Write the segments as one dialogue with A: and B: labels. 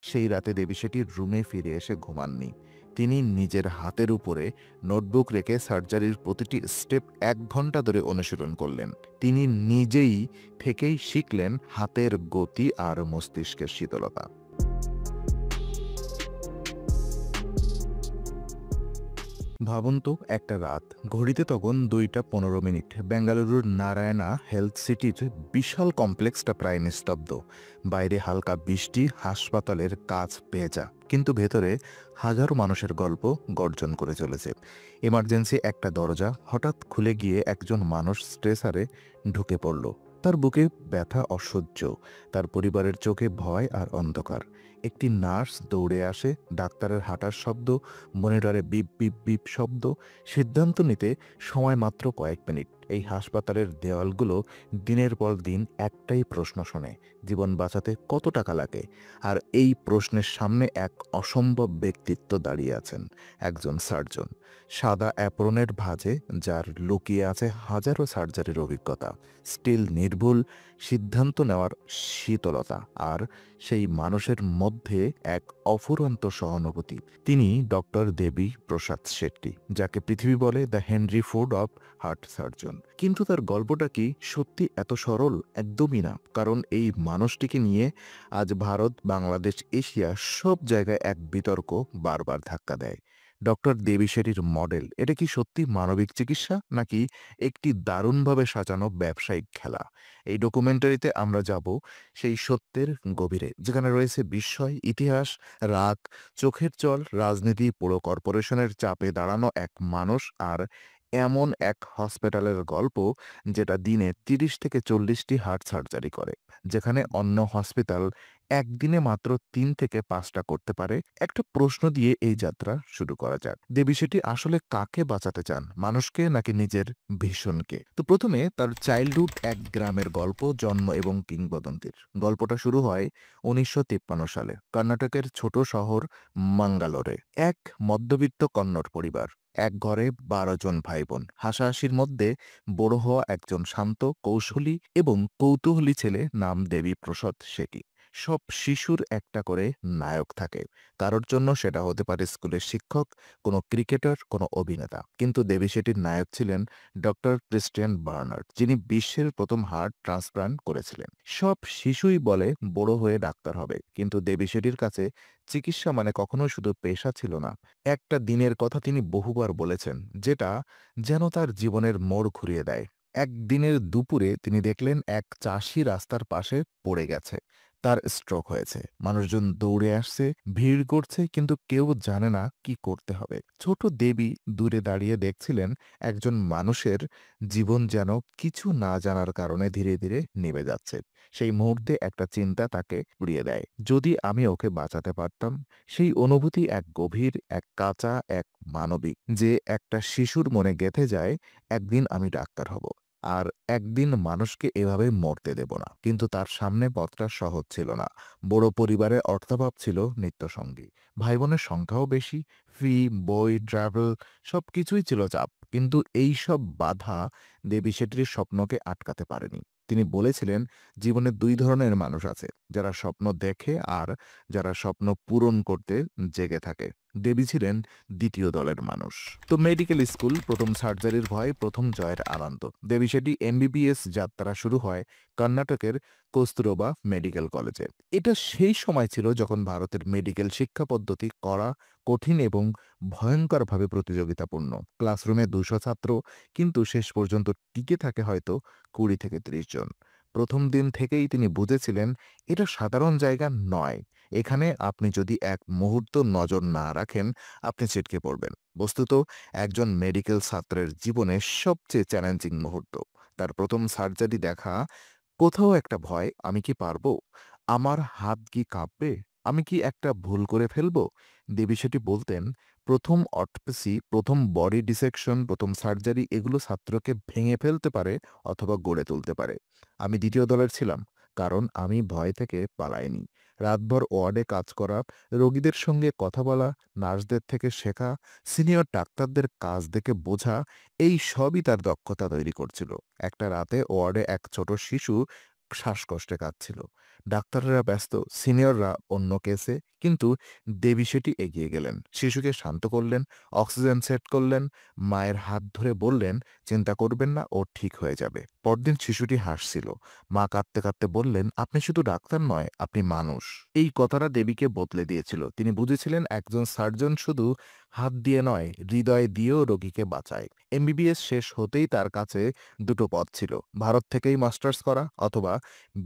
A: সেই রাতে দেবী সেটির রুমে ফিরে এসে ঘুমাননি। তিনি নিজের হাতের উপরে নোটবুক রেখে সার্জারির প্রতিটি স্টেপ 1 ঘন্টা ধরে অনুশীলন করলেন। তিনি নিজেই থেকেই শিখলেন হাতের গতি আর মস্তিষ্কের শীতলতা। ভাবুন তো, একটা রাত, ঘড়িতে তখন 2টা 15 মিনিট, বেঙ্গালুরুর নারায়ণা হেলথ সিটির বিশাল কমপ্লেক্সটা প্রায় নিস্তব্ধ। বাইরে হালকা বৃষ্টি, হাসপাতালের কাজ ভেজা, কিন্তু ভেতরে হাজারো মানুষের গল্প গর্জন করে চলেছে। এমার্জেন্সি একটা দরজা হঠাৎ খুলে গিয়ে একজন মানুষ স্ট্রেসারে ঢুকে পড়ল। তার বুকে ব্যথা অসহ্য, তার পরিবারের চোখে ভয় আর অন্ধকার। একটি নার্স দৌড়ে আসে, ডাক্তারের হাঁটার শব্দ, মনিটরে বিপ বিপ বিপ শব্দ। সিদ্ধান্ত নিতে সময় মাত্র কয়েক মিনিট। এই হাসপাতালের দেওয়ালগুলো দিনের পর দিন একটাই প্রশ্ন শোনে: জীবন বাঁচাতে কত টাকা লাগে? আর এই প্রশ্নের সামনে এক অসম্ভব ব্যক্তিত্ব দাঁড়িয়ে আছেন, একজন সার্জন, সাদা অ্যাপ্রনের ভাঁজে, যার লুকিয়ে আছে হাজারো সার্জারির অভিজ্ঞতা, স্টিল নির্ভুল সিদ্ধান্ত নেওয়ার শীতলতা, আর সেই মানুষের মধ্যে এক অফুরন্ত সহানুভূতি। তিনি ডক্টর দেবী প্রসাদ শেট্টি, যাকে পৃথিবী বলে the Henry Ford of heart surgeon. কিন্তু তার গল্পটা কি সত্যি এত সরল? একদমই না। কারণ এই মানুষটিকে নিয়ে আজ ভারত, বাংলাদেশ, এশিয়া সব জায়গায় এক বিতর্ক বারবার ধাক্কা দেয়। ডক্টর দেবী শেঠির মডেল, এটা কি সত্যি মানবিক চিকিৎসা, নাকি একটি দারুণভাবে সাজানো ব্যবসায়িক খেলা? এই ডকুমেন্টারিতে আমরা যাব সেই সত্যের গভীরে, যেখানে রয়েছে বিস্ময়, ইতিহাস, রাগ, চোখের জল, রাজনীতি, পুরো কর্পোরেশনের চাপে দাঁড়ানো এক মানুষ, আর এমন এক হসপিটালের গল্প যেটা দিনে 30 থেকে 40টি হার্ট সার্জারি করে, যেখানে অন্য হসপিটাল একদিনে মাত্র 3 থেকে 5টা করতে পারে। একটা প্রশ্ন দিয়ে এই যাত্রা শুরু করা যাক। দেবী সেটি আসলে কাকে বাঁচাতে চান, মানুষকে নাকি নিজের ভীষণকে? তো প্রথমে তার চাইল্ডহুড, এক গ্রামের গল্প, জন্ম এবং কিংবদন্তির। গল্পটা শুরু হয় 1953 সালে কর্ণাটকের ছোট শহর মাঙ্গালোরে। এক মধ্যবিত্ত কন্নড় পরিবার, এক ঘরে 12 জন ভাই বোন, হাসাহাসির মধ্যে বড় হওয়া একজন শান্ত, কৌশলী এবং কৌতূহলী ছেলে, নাম দেবী প্রসাদ শেঠি। সব শিশুর একটা করে নায়ক থাকে। কারোর জন্য সেটা হতে পারে স্কুলের শিক্ষক, কোনো ক্রিকেটার, কোনো অভিনেতা। কিন্তু দেবী শেঠির নায়ক ছিলেন ডক্টর ক্রিস্টিয়ান বার্নার্ড, যিনি বিশ্বের প্রথম হার্ট ট্রান্সপ্লান্ট করেছিলেন। সব শিশুই বলে বড় হয়ে ডাক্তার হবে, কিন্তু দেবী শেঠির কাছে চিকিৎসা মানে কখনোই শুধু পেশা ছিল না। একটা দিনের কথা তিনি বহুবার বলেছেন, যেটা যেন তার জীবনের মোড় ঘুরিয়ে দেয়। একদিনের দুপুরে তিনি দেখলেন এক চাষি রাস্তার পাশে পড়ে গেছে। তার স্ট্রোক হয়েছে। মানুষজন দৌড়ে আসছে, ভিড় করছে, কিন্তু কেউ জানে না কি করতে হবে। ছোট দেবী দূরে দাঁড়িয়ে দেখছিলেন একজন মানুষের জীবন যেন কিছু না জানার কারণে ধীরে ধীরে নিভে যাচ্ছে। সেই মুহূর্তে একটা চিন্তা তাকে উড়িয়ে দেয়: যদি আমি ওকে বাঁচাতে পারতাম। সেই অনুভূতি এক গভীর, এক কাঁচা, এক মানবিক, যে একটা শিশুর মনে গেঁথে যায়, একদিন আমি ডাক্তার হব, আর একদিন মানুষকে এভাবে মরতে দেব না। কিন্তু তার সামনে পথটা সহজ ছিল না। বড় পরিবারের অর্থাভাব ছিল নিত্যসঙ্গী, ভাই বোনের সংখ্যাও বেশি, ফি, বই, ট্রাভেল, সবকিছুই ছিল চাপ। কিন্তু এই সব বাধা দেবী শেঠির স্বপ্নকে আটকাতে পারেনি। তিনি বলেছিলেন, জীবনে 2 ধরনের মানুষ আছে, যারা স্বপ্ন দেখে আর যারা স্বপ্ন পূরণ করতে জেগে থাকে। দেবী ছিলেন দ্বিতীয় দলের মানুষ। তো মেডিকেল স্কুল, প্রথম সার্জারির ভয়, প্রথম জয়ের আনন্দ। দেবী শেঠি এমবিবিএস যাত্রা শুরু হয় কর্ণাটকের কস্তুরবা মেডিকেল কলেজে। এটা সেই সময় ছিল যখন ভারতের মেডিকেল শিক্ষা পদ্ধতি কড়া, কঠিন এবং ভয়ঙ্করভাবে প্রতিযোগিতাপূর্ণ। ক্লাসরুমে 200 ছাত্র, কিন্তু শেষ পর্যন্ত টিকে থাকে হয়তো 20 থেকে 30 জন। প্রথম দিন থেকেই তিনি বুঝেছিলেন, এটা সাধারণ জায়গা নয়। এখানে আপনি যদি এক মুহূর্ত নজর না রাখেন, আপনি ছিটকে পড়বেন। বস্তুত একজন মেডিকেল ছাত্রের জীবনে সবচেয়ে চ্যালেঞ্জিং মুহূর্ত, তার প্রথম সার্জারি দেখা। কোথাও একটা ভয়, আমি কি পারবো? আমার হাত কি কাঁপবে? আমি কি একটা ভুল করে ফেলবো? দেবী সেটি বলতেন, প্রথম অটপসি, প্রথম বডি ডিসেকশন, প্রথম সার্জারি, এগুলো ছাত্রকে ভেঙে ফেলতে পারে অথবা গড়ে তুলতে পারে। আমি দ্বিতীয় দলের ছিলাম, কারণ আমি ভয় থেকে পালাইনি। রাতভর ওয়ার্ডে কাজ করা, রোগীদের সঙ্গে কথা বলা, নার্সদের থেকে শেখা, সিনিয়র ডাক্তারদের কাজ দেখে বোঝা, এই সবই তার দক্ষতা তৈরি করছিল। একটা রাতে ওয়ার্ডে এক ছোট শিশু শ্বাসকষ্টে কাঁদছিল। ডাক্তাররা ব্যস্ত, সিনিয়ররা অন্য কেসে, কিন্তু দেবী সেটি এগিয়ে গেলেন। শিশুকে শান্ত করলেন, অক্সিজেন সেট করলেন, মায়ের হাত ধরে বললেন, চিন্তা করবেন না, ও ঠিক হয়ে যাবে। পরদিন শিশুটি হাসছিল। মা কাঁদতে কাঁদতে বললেন, আপনি শুধু ডাক্তার নয়, আপনি মানুষ। এই কথাটা দেবীকে বদলে দিয়েছিল। তিনি বুঝেছিলেন একজন সার্জন শুধু হাত দিয়ে নয়, হৃদয় দিয়েও রোগীকে বাঁচায়। এমবিবিএস শেষ হতেই তার কাছে দুটো পথ ছিল, ভারত থেকেই মাস্টার্স করা অথবা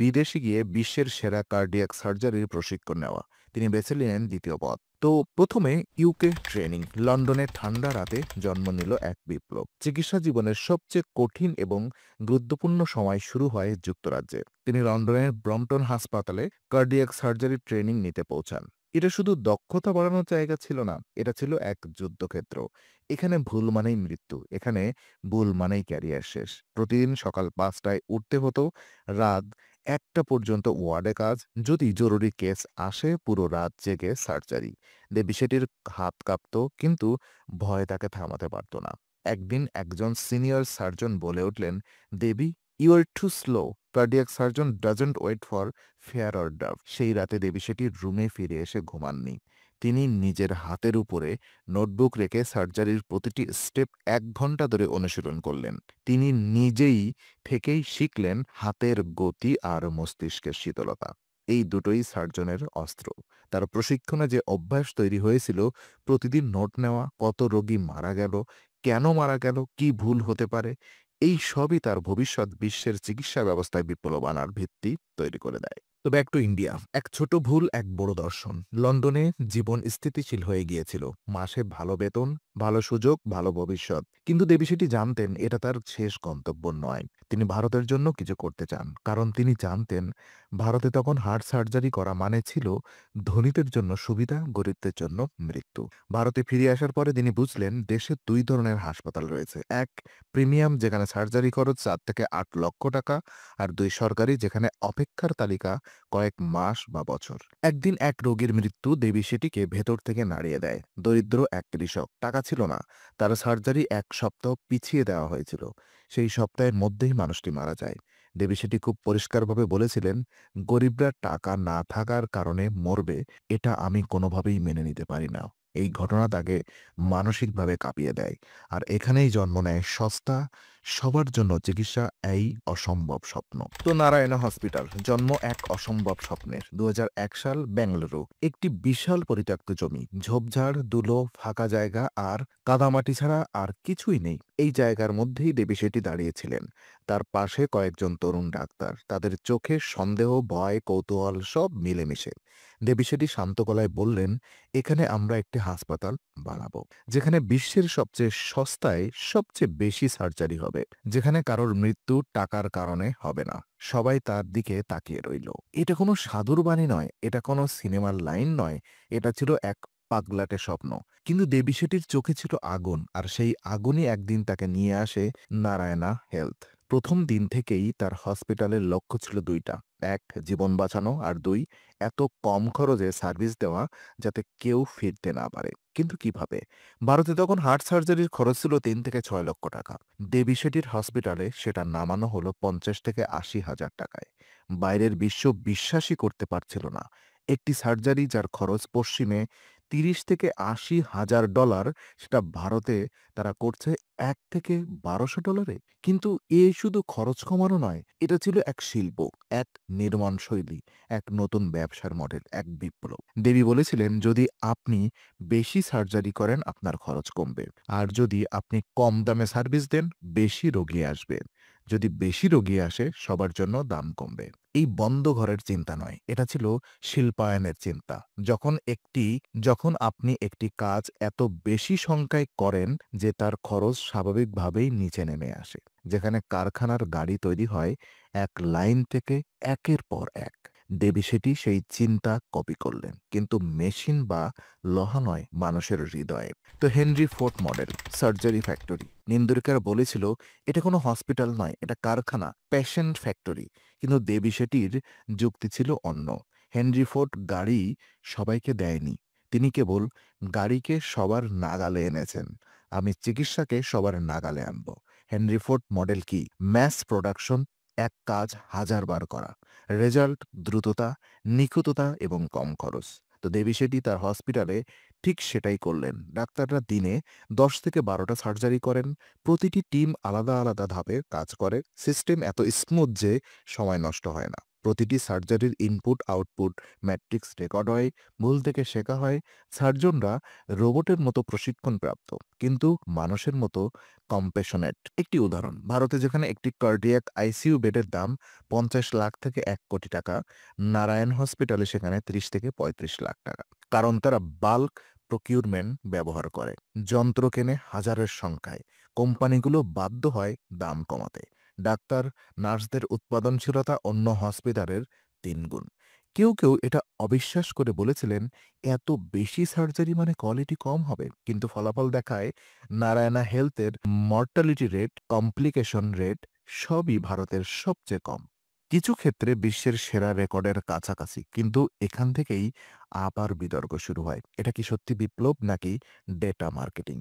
A: বিদেশে গিয়ে বিশ্বের সেরা কার্ডিয়াক সার্জারির প্রশিক্ষণ নেওয়া। তিনি বেছে নিলেন দ্বিতীয় পথ। তো প্রথমে ইউকে ট্রেনিং। লন্ডনে ঠান্ডা রাতে জন্ম নিল এক বিপ্লব। চিকিৎসা জীবনের সবচেয়ে কঠিন এবং গুরুত্বপূর্ণ সময় শুরু হয় যুক্তরাজ্যে। তিনি লন্ডনের ব্রম্পটন হাসপাতালে কার্ডিয়াক সার্জারি ট্রেনিং নিতে পৌঁছান। এটা শুধু দক্ষতা বাড়ানোর জায়গা ছিল না, এটা ছিল এক যুদ্ধক্ষেত্র। এখানে ভুল মানেই মৃত্যু, এখানে ভুল মানেই ক্যারিয়ার শেষ। প্রতিদিন সকাল ৫টায় উঠতে হতো, রাত ১টা পর্যন্ত ওয়ার্ডে কাজ। যদি জরুরি কেস আসে, পুরো রাত জেগে সার্জারি। দেবী সেটির হাত কাঁপত, কিন্তু ভয় তাকে থামাতে পারত না। একদিন একজন সিনিয়র সার্জন বলে উঠলেন, Debi, you are too slow. Cardiac surgeon doesn't wait for fair or dove. সেই রাতে দেবী সেটির রুমে ফিরে এসে ঘুমাননি। তিনি নিজের হাতের উপরে নোটবুক রেখে সার্জারির প্রতিটি স্টেপ ১ ঘন্টা ধরে অনুশীলন করলেন। তিনি নিজেই থেকেই শিখলেন হাতের গতি আর মস্তিষ্কের শীতলতা। এই দুটোই সার্জনের অস্ত্র। তার প্রশিক্ষণে যে অভ্যাস তৈরি হয়েছিল, প্রতিদিন নোট নেওয়া, কত রোগী মারা গেল, কেন মারা গেল, কি ভুল হতে পারে, এই সবই তার ভবিষ্যৎ বিশ্বের চিকিৎসা ব্যবস্থায় বিপ্লব আনার ভিত্তি তৈরি করে দেয়। তো ব্যাক টু ইন্ডিয়া। এক ছোট ভুল, এক বড় দর্শন। লন্ডনে জীবন স্থিতিশীল হয়ে গিয়েছিল। মাসে ভালো বেতন, ভালো সুযোগ, ভালো ভবিষ্যৎ। কিন্তু দেবী সেটি জানতেন এটা তার শেষ গন্তব্য নয়। তিনি ভারতের জন্য কিছু করতে চান, কারণ তিনি জানতেন ভারতে তখন হার্ট সার্জারি করা মানে ছিল ধনীদের জন্য সুবিধা, গরিবদের জন্য মৃত্যু। ভারতে ফিরে আসার পরে তিনি বুঝলেন দেশে দুই ধরনের হাসপাতাল রয়েছে। এক, প্রিমিয়াম, যেখানে সার্জারি খরচ ৪ থেকে ৮ লক্ষ টাকা, আর দুই, সরকারি, যেখানে অপেক্ষার তালিকা কয়েক মাস বা বছর। একদিন এক রোগীর মৃত্যু দেবী সেটিকে ভেতর থেকে নাড়িয়ে দেয়। দরিদ্র এক কৃষক, টাকা ছিল না, তার সার্জারি ১ সপ্তাহ পিছিয়ে দেওয়া হয়েছিল। সেই সপ্তাহের মধ্যেই মানুষটি মারা যায়। দেবী সেটি খুব পরিষ্কারভাবে বলেছিলেন, গরিবরা টাকা না থাকার কারণে মরবে, এটা আমি কোনোভাবেই মেনে নিতে পারি না। এই ঘটনা তাকে মানসিকভাবে কাঁপিয়ে দেয়। আর এখানেই জন্ম নেয় সস্তা, সবার জন্য চিকিৎসা, এই অসম্ভব স্বপ্ন। তো নারায়ণা হসপিটাল, জন্ম এক অসম্ভব স্বপ্নের। ২০০১ সাল, বেঙ্গালুরু। একটি বিশাল পরিত্যক্ত জমি, ঝোপঝাড়, ধুলো, ফাঁকা জায়গা আর কাদামাটি ছাড়া আর কিছুই নেই। এই জায়গার মধ্যেই দেবী সেটি দাঁড়িয়েছিলেন। তার পাশে কয়েকজন তরুণ ডাক্তার, তাদের চোখে সন্দেহ, ভয়, কৌতূহল সব মিলেমিশে। দেবী সেটি শান্ত গলায় বললেন, এখানে আমরা একটি হাসপাতাল বানাবো, যেখানে বিশ্বের সবচেয়ে সস্তায় সবচেয়ে বেশি সার্জারি হবে, যেখানে কারোর মৃত্যু টাকার কারণে হবে না। সবাই তার দিকে তাকিয়ে রইল। এটা কোনো সাধুর বাণী নয়, এটা কোনো সিনেমার লাইন নয়, এটা ছিল এক পাগলাটে স্বপ্ন। কিন্তু দেবী সেটির চোখে ছিল আগুন, আর সেই আগুনই একদিন তাকে নিয়ে আসে নারায়ণা হেলথ। প্রথম দিন থেকেই তার হসপিটালের লক্ষ্য ছিল দুইটা: এক, জীবন বাঁচানো, আর দুই, এত কম খরচে সার্ভিস দেওয়া যাতে কেউ ফিরতে না পারে। কিন্তু কিভাবে? ভারতে তখন হার্ট সার্জারির খরচ ছিল ৩ থেকে ৬ লক্ষ টাকা। দেবী সেটির হসপিটালে সেটা নামানো হলো ৫০ থেকে ৮০ হাজার টাকায়। বাইরের বিশ্ব বিশ্বাসই করতে পারছিল না। একটি সার্জারি যার খরচ পশ্চিমে ৩০ থেকে ৮০ হাজার ডলার, সেটা ভারতে তারা করছে $১ থেকে ১২০০। কিন্তু এ শুধু খরচ কমানো নয়, এটা ছিল এক শিল্প, এক নির্মাণ শৈলী, এক নতুন ব্যবসার মডেল, এক বিপ্লব। দেবী বলেছিলেন, যদি আপনি বেশি সার্জারি করেন আপনার খরচ কমবে, আর যদি আপনি কম দামে সার্ভিস দেন বেশি রোগী আসবে। যদি বেশি রোগী আসে সবার জন্য দাম কমবে। এই বন্ধ ঘরের চিন্তা নয়, এটা ছিল শিল্পায়নের চিন্তা। যখন আপনি একটি কাজ এত বেশি সংখ্যায় করেন যে তার খরচ স্বাভাবিকভাবেই নিচে নেমে আসে, যেখানে কারখানার গাড়ি তৈরি হয় এক লাইন থেকে একের পর এক। দেবী সেটি সেই চিন্তা কপি করলেন, কিন্তু মেশিন বা লোহা নয়, মানুষের হৃদয়ে। তো Henry Ford model, surgery factory. নিন্দুকেরা বলেছিল এটা কোনো হসপিটাল নয়, এটা কারখানা, পেশেন্ট ফ্যাক্টরি। কিন্তু দেবী সেটির যুক্তি ছিল অন্য। হেনরি ফোর্ড গাড়ি সবাইকে দেয়নি, তিনি কেবল গাড়িকে সবার নাগালে এনেছেন। আমি চিকিৎসাকে সবার নাগালে আনব। হেনরি ফোর্ড মডেল কি? ম্যাস প্রোডাকশন, এক কাজ হাজারবার করা, রেজাল্ট দ্রুততা, নিখুঁততা এবং কম খরচ। তো দেবী শেঠি তার হসপিটালে ঠিক সেটাই করলেন। ডাক্তাররা দিনে 10 থেকে 12টা সার্জারি করেন। প্রতিটি টিম আলাদা আলাদা ধাপে কাজ করে। সিস্টেম এত স্মুথ যে সময় নষ্ট হয় না। প্রতিটি সার্জারির ইনপুট আউটপুট ম্যাট্রিক্স রেকর্ড হয়, ভুল থেকে শেখা হয়। সার্জনরা রোবটের মতো প্রশিক্ষণপ্রাপ্ত, কিন্তু মানুষের মতো কম্প্যাশনেট। একটি উদাহরণ, ভারতে যেখানে একটি কার্ডিয়াক আইসিইউ বেডের দাম 50 লাখ থেকে 1 কোটি টাকা, নারায়ণ হসপিটালে সেখানে 30 থেকে 35 লাখ টাকা। কারণ তারা বাল্ক প্রকিউরমেন্ট ব্যবহার করে, যন্ত্র কেনে হাজারের সংখ্যায়। কোম্পানিগুলো বাধ্য হয় দাম কমাতে। ডাক্তার নার্সদের উৎপাদনশীলতা অন্য হসপিটালের 3 গুণ। কেউ কেউ এটা অবিশ্বাস করে বলেছিলেন, এত বেশি সার্জারি মানে কোয়ালিটি কম হবে। কিন্তু ফলাফল দেখায় নারায়ণা হেলথের মর্টালিটি রেট, কমপ্লিকেশন রেট সবই ভারতের সবচেয়ে কম। কিছু ক্ষেত্রে বিশ্বের সেরা রেকর্ডের কাছাকাছি। কিন্তু এখান থেকেই আবার বিতর্ক শুরু হয়, এটা কি সত্যি বিপ্লব নাকি ডেটা মার্কেটিং?